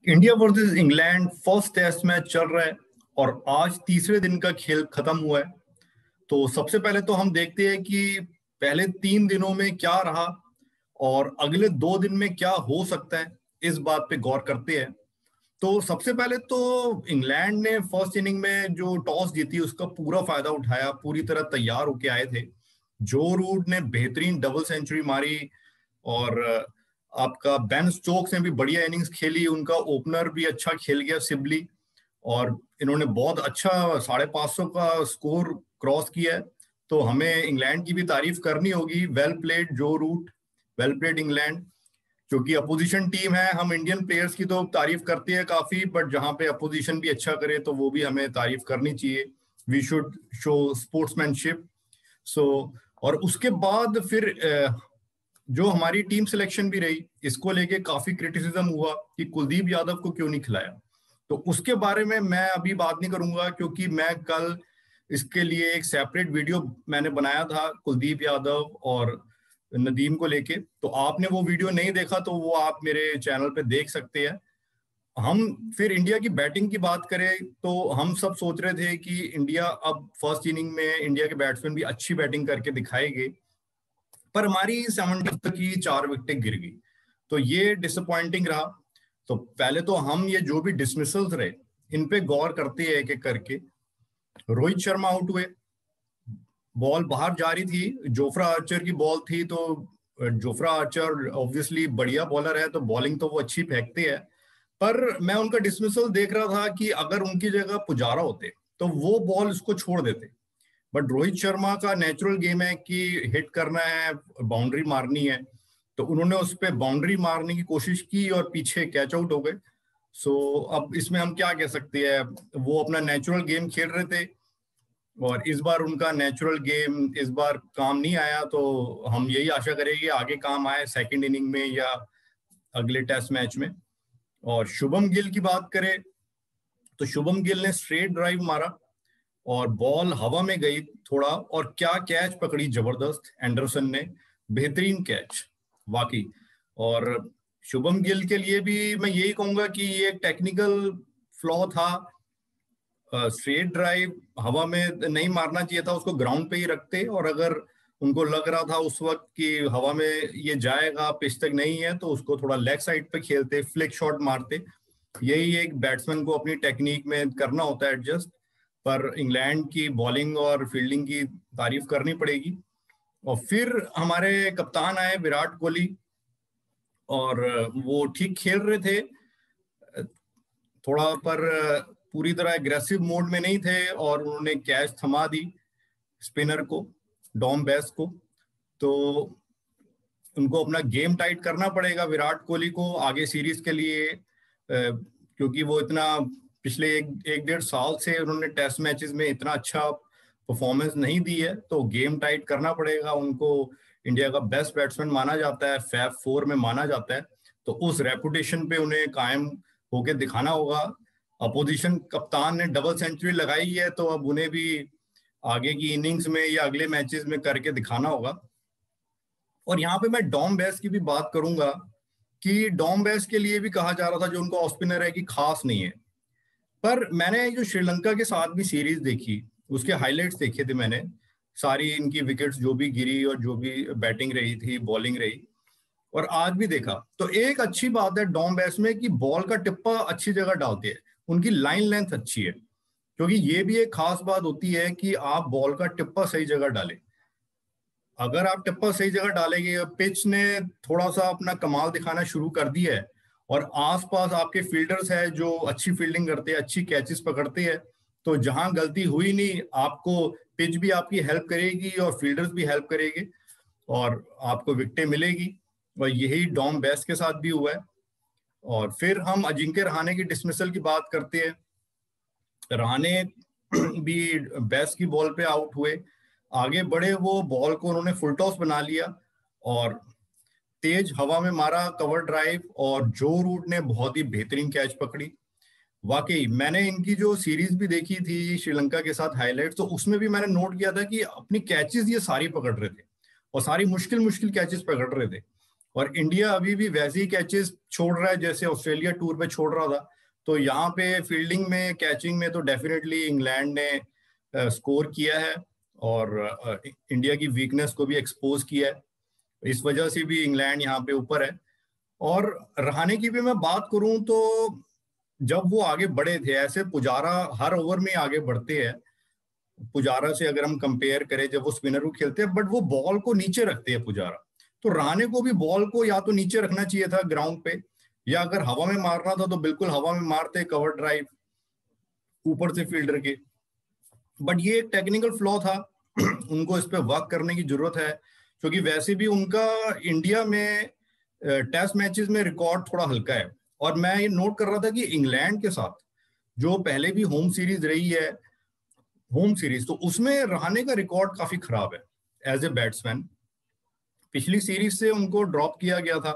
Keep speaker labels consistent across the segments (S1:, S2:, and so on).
S1: India versus England first test match चल रहा है और आज तीसरे दिन का खेल खत्म हुआ है। तो सबसे पहले तो हम देखते हैं कि पहले 3 दिनों में क्या रहा और अगले 2 दिन में क्या हो सकता है, इस बात पे गौर करते हैं। तो सबसे पहले तो इंग्लैंड ने फर्स्ट इनिंग में जो टॉस जीती उसका पूरा फायदा उठाया, पूरी तरह तैयार होके आए थे। जो रूट ने बेहतरीन डबल सेंचुरी मारी और आपका बेन स्टोक्स ने भी बढ़िया इनिंग्स खेली, उनका ओपनर भी अच्छा खेल गया सिबली, और इन्होंने बहुत अच्छा 550 का स्कोर क्रॉस किया है। तो हमें इंग्लैंड की भी तारीफ करनी होगी। वेल प्लेड जो रूट, वेल प्लेड इंग्लैंड। क्योंकि अपोजिशन टीम है, हम इंडियन प्लेयर्स की तो तारीफ करते हैं काफी, बट जहां पे अपोजिशन भी अच्छा करे तो वो भी हमें तारीफ करनी चाहिए। We should show sportsmanship. So और उसके बाद फिर जो हमारी टीम सिलेक्शन भी रही, इसको लेके काफी क्रिटिसिज्म हुआ कि कुलदीप यादव को क्यों नहीं खिलाया। तो उसके बारे में मैं अभी बात नहीं करूंगा, क्योंकि मैं कल इसके लिए एक सेपरेट वीडियो मैंने बनाया था कुलदीप यादव और नदीम को लेके। तो आपने वो वीडियो नहीं देखा तो वो आप मेरे चैनल पे देख सकते हैं। हम फिर इंडिया की बैटिंग की बात करें तो हम सब सोच रहे थे कि इंडिया अब फर्स्ट इनिंग में इंडिया के बैट्समैन भी अच्छी बैटिंग करके दिखाएंगे, पर हमारी 70 तक की 4 विकेटें गिर गई। तो ये डिसअपॉइंटिंग रहा। तो पहले तो हम ये जो भी डिसमिसल्स रहे इन पे गौर करते हैं एक एक करके। रोहित शर्मा आउट हुए, बॉल बाहर जा रही थी, जोफ्रा आर्चर की बॉल थी। तो जोफ्रा आर्चर ऑब्वियसली बढ़िया बॉलर है, तो बॉलिंग तो वो अच्छी फेंकते हैं। पर मैं उनका डिसमिसल देख रहा था कि अगर उनकी जगह पुजारा होते तो वो बॉल उसको छोड़ देते। बट रोहित शर्मा का नेचुरल गेम है कि हिट करना है, बाउंड्री मारनी है। तो उन्होंने उस पर बाउंड्री मारने की कोशिश की और पीछे कैच आउट हो गए। सो अब इसमें हम क्या कह सकते हैं, वो अपना नेचुरल गेम खेल रहे थे और इस बार उनका नेचुरल गेम इस बार काम नहीं आया। तो हम यही आशा करेंगे आगे काम आए सेकंड इनिंग में या अगले टेस्ट मैच में। और शुभम गिल की बात करें तो शुभम गिल ने स्ट्रेट ड्राइव मारा और बॉल हवा में गई थोड़ा, और क्या कैच पकड़ी जबरदस्त, एंडरसन ने बेहतरीन कैच वाकई। और शुभम गिल के लिए भी मैं यही कहूंगा कि ये एक टेक्निकल फ्लॉ था। स्ट्रेट ड्राइव हवा में नहीं मारना चाहिए था, उसको ग्राउंड पे ही रखते। और अगर उनको लग रहा था उस वक्त कि हवा में ये जाएगा, पिच तक नहीं है, तो उसको थोड़ा लेग साइड पे खेलते, फ्लिक शॉट मारते। यही एक बैट्समैन को अपनी टेक्निक में करना होता है एडजस्ट। पर इंग्लैंड की बॉलिंग और फील्डिंग की तारीफ करनी पड़ेगी। और फिर हमारे कप्तान आए विराट कोहली, और वो ठीक खेल रहे थे थोड़ा, पर पूरी तरह एग्रेसिव मोड में नहीं थे और उन्होंने कैच थमा दी स्पिनर को, डॉम बेस को। तो उनको अपना गेम टाइट करना पड़ेगा विराट कोहली को आगे सीरीज के लिए, क्योंकि वो इतना पिछले एक डेढ़ साल से उन्होंने टेस्ट मैचेस में इतना अच्छा परफॉर्मेंस नहीं दी है। तो गेम टाइट करना पड़ेगा उनको। इंडिया का बेस्ट बैट्समैन माना जाता है, फैब 4 में माना जाता है। तो उस रेपुटेशन पे उन्हें कायम होके दिखाना होगा। अपोजिशन कप्तान ने डबल सेंचुरी लगाई है, तो अब उन्हें भी आगे की इनिंग्स में या अगले मैचेस में करके दिखाना होगा। और यहाँ पे मैं डॉम बेस की भी बात करूंगा कि डॉम बेस के लिए भी कहा जा रहा था जो उनका ऑफ स्पिनर है कि खास नहीं है। पर मैंने जो श्रीलंका के साथ भी सीरीज देखी, उसके हाइलाइट्स देखे थे मैंने, सारी इनकी विकेट्स जो भी गिरी और जो भी बैटिंग रही थी, बॉलिंग रही, और आज भी देखा। तो एक अच्छी बात है डॉम बेस में कि बॉल का टिप्पा अच्छी जगह डालते हैं, उनकी लाइन लेंथ अच्छी है। क्योंकि ये भी एक खास बात होती है कि आप बॉल का टिप्पा सही जगह डालें। अगर आप टिप्पा सही जगह डालेंगे, पिच ने थोड़ा सा अपना कमाल दिखाना शुरू कर दिया है और आसपास आपके फील्डर्स है जो अच्छी फील्डिंग करते हैं, अच्छी कैचेस पकड़ते हैं, तो जहां गलती हुई नहीं, आपको पिच भी आपकी हेल्प करेगी और फील्डर्स भी हेल्प करेंगे और आपको विकेटें मिलेगी। और यही डॉम बेस के साथ भी हुआ है। और फिर हम अजिंक्य रहाणे की डिसमिसल की बात करते हैं। रहाणे भी बेस की बॉल पे आउट हुए, आगे बढ़े, वो बॉल को उन्होंने फुल टॉस बना लिया और तेज हवा में मारा कवर ड्राइव, और जो रूट ने बहुत ही बेहतरीन कैच पकड़ी। वाकई मैंने इनकी जो सीरीज भी देखी थी श्रीलंका के साथ हाईलाइट, तो उसमें भी मैंने नोट किया था कि अपनी कैचेस ये सारी पकड़ रहे थे और सारी मुश्किल मुश्किल कैचेस पकड़ रहे थे। और इंडिया अभी भी वैसे ही कैचेस छोड़ रहा है जैसे ऑस्ट्रेलिया टूर पे छोड़ रहा था। तो यहाँ पे फील्डिंग में, कैचिंग में तो डेफिनेटली इंग्लैंड ने स्कोर किया है और इंडिया की वीकनेस को भी एक्सपोज किया है। इस वजह से भी इंग्लैंड यहाँ पे ऊपर है। और रहाणे की भी मैं बात करूं तो जब वो आगे बढ़े थे, ऐसे पुजारा हर ओवर में आगे बढ़ते हैं। पुजारा से अगर हम कंपेयर करें, जब वो स्पिनर को खेलते हैं, बट वो बॉल को नीचे रखते हैं पुजारा। तो रहाणे को भी बॉल को या तो नीचे रखना चाहिए था ग्राउंड पे, या अगर हवा में मारना था तो बिल्कुल हवा में मारते, कवर ड्राइव ऊपर से फील्डर के। बट ये एक टेक्निकल फ्लॉ था उनको इस पे वर्क करने की जरूरत है, क्योंकि वैसे भी उनका इंडिया में टेस्ट मैचेस में रिकॉर्ड थोड़ा हल्का है। और मैं ये नोट कर रहा था कि इंग्लैंड के साथ जो पहले भी होम सीरीज रही है, होम सीरीज, तो उसमें रहाणे का रिकॉर्ड काफी खराब है एज ए बैट्समैन। पिछली सीरीज से उनको ड्रॉप किया गया था,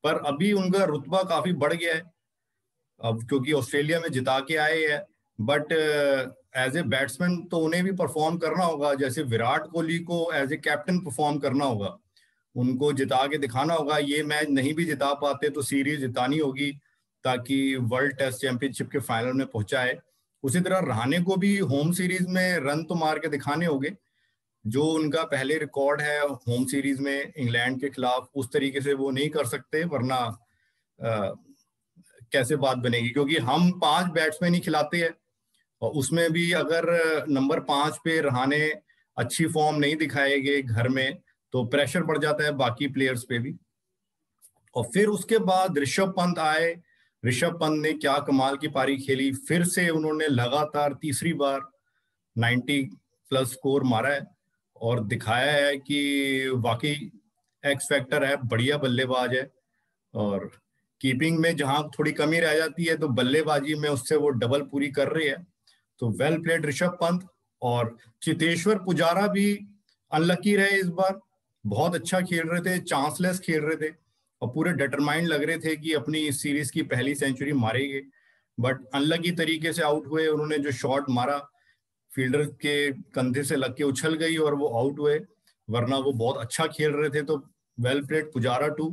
S1: पर अभी उनका रुतबा काफी बढ़ गया है अब, क्योंकि ऑस्ट्रेलिया में जिता के आए हैं। बट एज ए बैट्समैन तो उन्हें भी परफॉर्म करना होगा, जैसे विराट कोहली को एज ए कैप्टन परफॉर्म करना होगा, उनको जिता के दिखाना होगा। ये मैच नहीं भी जिता पाते तो सीरीज जितानी होगी, ताकि वर्ल्ड टेस्ट चैंपियनशिप के फाइनल में पहुंचाए। उसी तरह रहाणे को भी होम सीरीज में रन तो मार के दिखाने होंगे, जो उनका पहले रिकॉर्ड है होम सीरीज में इंग्लैंड के खिलाफ, उस तरीके से वो नहीं कर सकते, वरना कैसे बात बनेगी। क्योंकि हम 5 बैट्समैन ही खिलाते हैं, और उसमें भी अगर नंबर 5 पे रहाणे अच्छी फॉर्म नहीं दिखाएंगे घर में, तो प्रेशर बढ़ जाता है बाकी प्लेयर्स पे भी। और फिर उसके बाद ऋषभ पंत आए। ऋषभ पंत ने क्या कमाल की पारी खेली, फिर से उन्होंने लगातार तीसरी बार 90 प्लस स्कोर मारा है और दिखाया है कि वाकई एक्स फैक्टर है, बढ़िया बल्लेबाज है। और कीपिंग में जहां थोड़ी कमी रह जाती है, तो बल्लेबाजी में उससे वो डबल पूरी कर रही है। तो वेल प्लेड ऋषभ पंत। और चेतेश्वर पुजारा भी अनलकी रहे इस बार, बहुत अच्छा खेल रहे थे, चांसलेस खेल रहे थे और पूरे डिटरमाइंड लग रहे थे कि अपनी इस सीरीज की पहली सेंचुरी मारेंगे। बट अनलकी तरीके से आउट हुए। उन्होंने जो शॉट मारा फील्डर के कंधे से लग के उछल गई और वो आउट हुए, वरना वो बहुत अच्छा खेल रहे थे। तो well played Pujara too.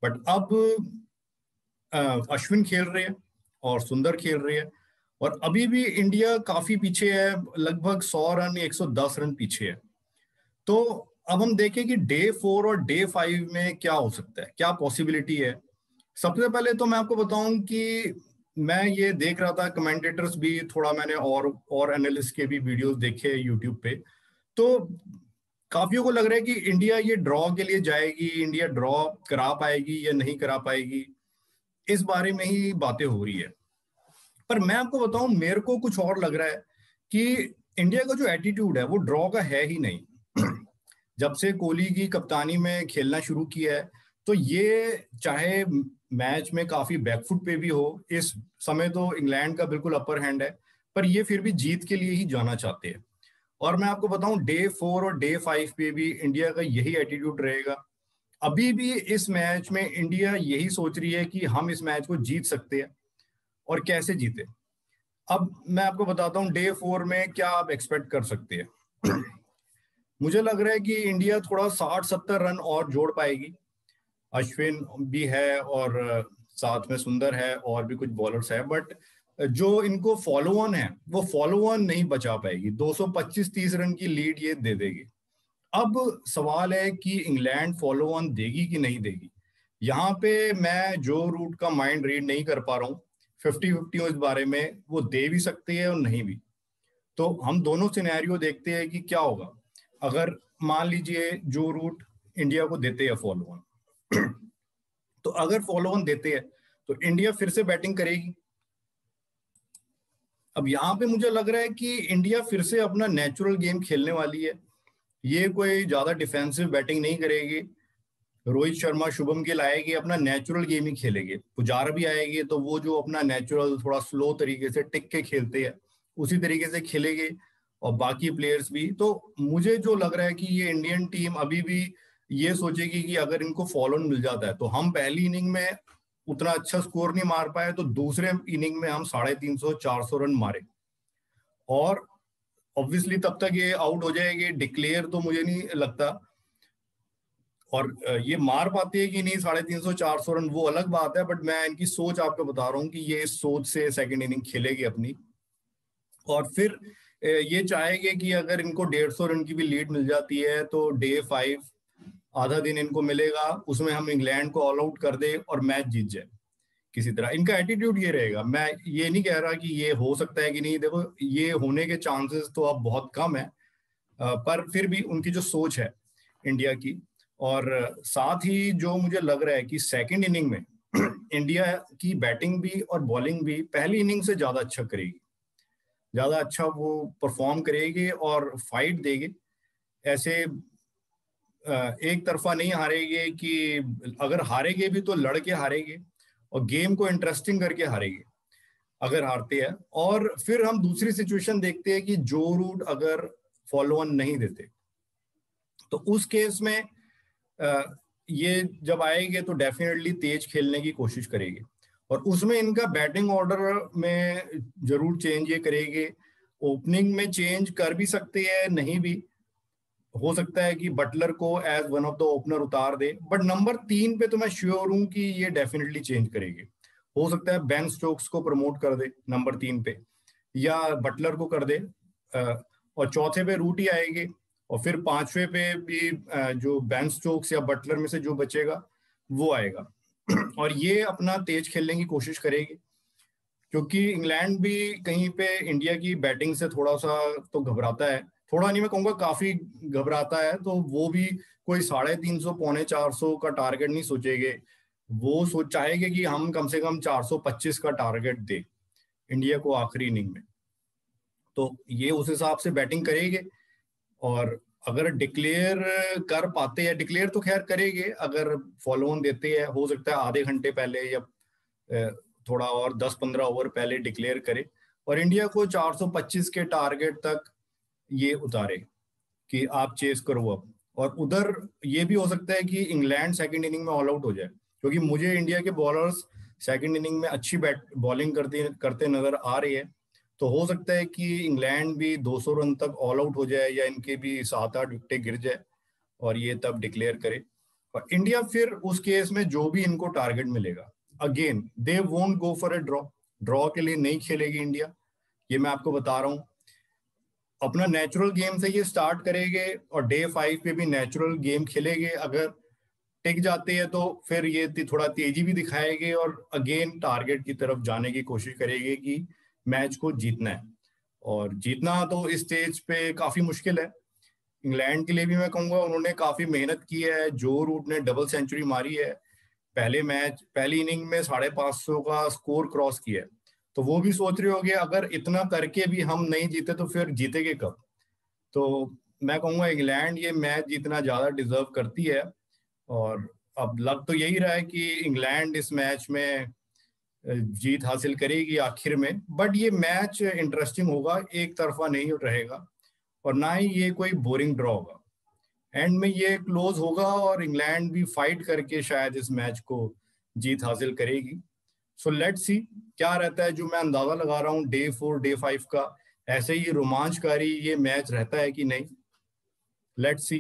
S1: But अब अश्विन खेल रहे हैं और सुंदर खेल रहे हैं, और अभी भी इंडिया काफी पीछे है, लगभग 100 रन 110 रन पीछे है। तो अब हम देखें कि डे 4 और डे 5 में क्या हो सकता है, क्या पॉसिबिलिटी है। सबसे पहले तो मैं आपको बताऊं कि मैं ये देख रहा था, कमेंटेटर्स भी थोड़ा मैंने और एनालिस्ट के भी वीडियोस देखे यूट्यूब पे, तो काफियों को लग रहा है कि इंडिया ये ड्रॉ के लिए जाएगी, इंडिया ड्रॉ करा पाएगी या नहीं करा पाएगी, इस बारे में ही बातें हो रही है। पर मैं आपको बताऊं, मेरे को कुछ और लग रहा है कि इंडिया का जो एटीट्यूड है वो ड्रॉ का है ही नहीं। जब से कोहली की कप्तानी में खेलना शुरू किया है, तो ये चाहे मैच में काफी बैकफुट पे भी हो, इस समय तो इंग्लैंड का बिल्कुल अपर हैंड है, पर ये फिर भी जीत के लिए ही जाना चाहते हैं। और मैं आपको बताऊं, डे 4 और डे 5 पे भी इंडिया का यही एटीट्यूड रहेगा। अभी भी इस मैच में इंडिया यही सोच रही है कि हम इस मैच को जीत सकते हैं, और कैसे जीते। अब मैं आपको बताता हूँ डे 4 में क्या आप एक्सपेक्ट कर सकते हैं। मुझे लग रहा है कि इंडिया थोड़ा 60-70 रन और जोड़ पाएगी। अश्विन भी है और साथ में सुंदर है और भी कुछ बॉलर्स है, बट जो इनको फॉलो ऑन है वो फॉलो ऑन नहीं बचा पाएगी। 225-30 रन की लीड ये दे देगी। अब सवाल है कि इंग्लैंड फॉलो ऑन देगी कि नहीं देगी। यहाँ पे मैं जो रूट का माइंड रीड नहीं कर पा रहा हूँ, 50-50 हूँ इस बारे में, वो दे भी सकते हैं और नहीं भी। तो हम दोनों सिनेरियो देखते हैं कि क्या होगा अगर मान लीजिए जो रूट इंडिया को देते हैं फॉलो ऑन। तो अगर फॉलो ऑन देते हैं तो इंडिया फिर से बैटिंग करेगी। अब यहाँ पे मुझे लग रहा है कि इंडिया फिर से अपना नेचुरल गेम खेलने वाली है। ये कोई ज्यादा डिफेंसिव बैटिंग नहीं करेगी। रोहित शर्मा, शुभम गिल आएगी, अपना नेचुरल गेम ही खेलेंगे। पुजारा भी आएगी तो वो जो अपना नेचुरल थोड़ा स्लो तरीके से टिक के खेलते हैं उसी तरीके से खेलेंगे, और बाकी प्लेयर्स भी। तो मुझे जो लग रहा है कि ये इंडियन टीम अभी भी ये सोचेगी कि अगर इनको फॉलो मिल जाता है तो हम पहली इनिंग में उतना अच्छा स्कोर नहीं मार पाए तो दूसरे इनिंग में हम 350-400 रन मारे, और ऑब्वियसली तब तक ये आउट हो जाएंगे। डिक्लेयर तो मुझे नहीं लगता। और ये मार पाती है कि नहीं 350-400 रन, वो अलग बात है, बट मैं इनकी सोच आपको बता रहा हूँ कि ये इस सोच से सेकंड इनिंग खेलेगी अपनी। और फिर ये चाहेंगे कि अगर इनको 150 रन की भी लीड मिल जाती है तो डे 5 आधा दिन इनको मिलेगा, उसमें हम इंग्लैंड को ऑल आउट कर दे और मैच जीत जाए किसी तरह। इनका एटीट्यूड ये रहेगा। मैं ये नहीं कह रहा कि ये हो सकता है कि नहीं, देखो ये होने के चांसेस तो अब बहुत कम है, पर फिर भी उनकी जो सोच है इंडिया की, और साथ ही जो मुझे लग रहा है कि सेकंड इनिंग में इंडिया की बैटिंग भी और बॉलिंग भी पहली इनिंग से ज्यादा अच्छा करेगी, ज्यादा अच्छा वो परफॉर्म करेगी और फाइट देगी। ऐसे एक तरफा नहीं हारेंगे कि अगर हारेंगे भी तो लड़के हारेंगे और गेम को इंटरेस्टिंग करके हारेंगे अगर हारते हैं। और फिर हम दूसरी सिचुएशन देखते हैं कि जो रूट अगर फॉलो ऑन नहीं देते, तो उस केस में ये जब आएंगे तो डेफिनेटली तेज खेलने की कोशिश करेंगे, और उसमें इनका बैटिंग ऑर्डर में जरूर चेंज ये करेंगे। ओपनिंग में चेंज कर भी सकते हैं, नहीं भी हो सकता है कि बटलर को as one of the opener उतार दे, बट नंबर 3 पे तो मैं श्योर हूं कि ये डेफिनेटली चेंज करेंगे। हो सकता है बेन स्टोक्स को प्रमोट कर दे नंबर 3 पे, या बटलर को कर दे, और चौथे पे रूट ही आएंगे, और फिर 5वें पे भी जो बेन स्टोक्स या बटलर में से जो बचेगा वो आएगा और ये अपना तेज खेलने की कोशिश करेगी, क्योंकि इंग्लैंड भी कहीं पे इंडिया की बैटिंग से थोड़ा सा तो घबराता है। थोड़ा नहीं, मैं कहूंगा काफी घबराता है। तो वो भी कोई 350 400 का टारगेट नहीं सोचेंगे, वो सोच चाहेंगे कि हम कम से कम 425 का टारगेट दे इंडिया को आखिरी इनिंग में। तो ये उस हिसाब से बैटिंग करेंगे, और अगर डिक्लेयर कर पाते हैं, डिक्लेयर तो खैर करेंगे, अगर फॉलो ऑन देते हैं हो सकता है आधे घंटे पहले या थोड़ा और 10-15 ओवर पहले डिक्लेयर करे और इंडिया को 425 के टारगेट तक ये उतारे कि आप चेस करो अब। और उधर ये भी हो सकता है कि इंग्लैंड सेकंड इनिंग में ऑल आउट हो जाए, क्योंकि मुझे इंडिया के बॉलर्स सेकंड इनिंग में अच्छी बैट बॉलिंग करते करते नजर आ रही है। तो हो सकता है कि इंग्लैंड भी 200 रन तक ऑल आउट हो जाए, या इनके भी 7-8 विकेटें गिर जाए और ये तब डिक्लेयर करे। और इंडिया फिर उस केस में जो भी इनको टारगेट मिलेगा, again they won't go for A draw, draw के लिए नहीं खेलेगी इंडिया, ये मैं आपको बता रहा हूँ। अपना नेचुरल गेम से ये स्टार्ट करेंगे और डे 5 पे भी नेचुरल गेम खेलेंगे। अगर टिक जाते हैं तो फिर ये थोड़ा तेजी भी दिखाएंगे और अगेन टारगेट की तरफ जाने की कोशिश करेंगे कि मैच को जीतना है। और जीतना तो इस स्टेज पे काफी मुश्किल है इंग्लैंड के लिए भी। मैं कहूंगा उन्होंने काफी मेहनत की है, जो रूट ने डबल सेंचुरी मारी है, पहले मैच पहली इनिंग में 550 का स्कोर क्रॉस किया है। तो वो भी सोच रहे होंगे अगर इतना करके भी हम नहीं जीते तो फिर जीतेंगे कब। तो मैं कहूंगा इंग्लैंड ये मैच जीतना ज्यादा डिजर्व करती है, और अब लग तो यही रहा है कि इंग्लैंड इस मैच में जीत हासिल करेगी आखिर में। बट ये मैच इंटरेस्टिंग होगा, एक तरफा नहीं रहेगा और ना ही ये कोई बोरिंग ड्रॉ होगा। एंड में ये क्लोज होगा और इंग्लैंड भी फाइट करके शायद इस मैच को जीत हासिल करेगी। सो लेट्स सी क्या रहता है। जो मैं अंदाजा लगा रहा हूँ डे 4 डे 5 का, ऐसे ही रोमांचकारी ये मैच रहता है कि नहीं, लेट्स सी।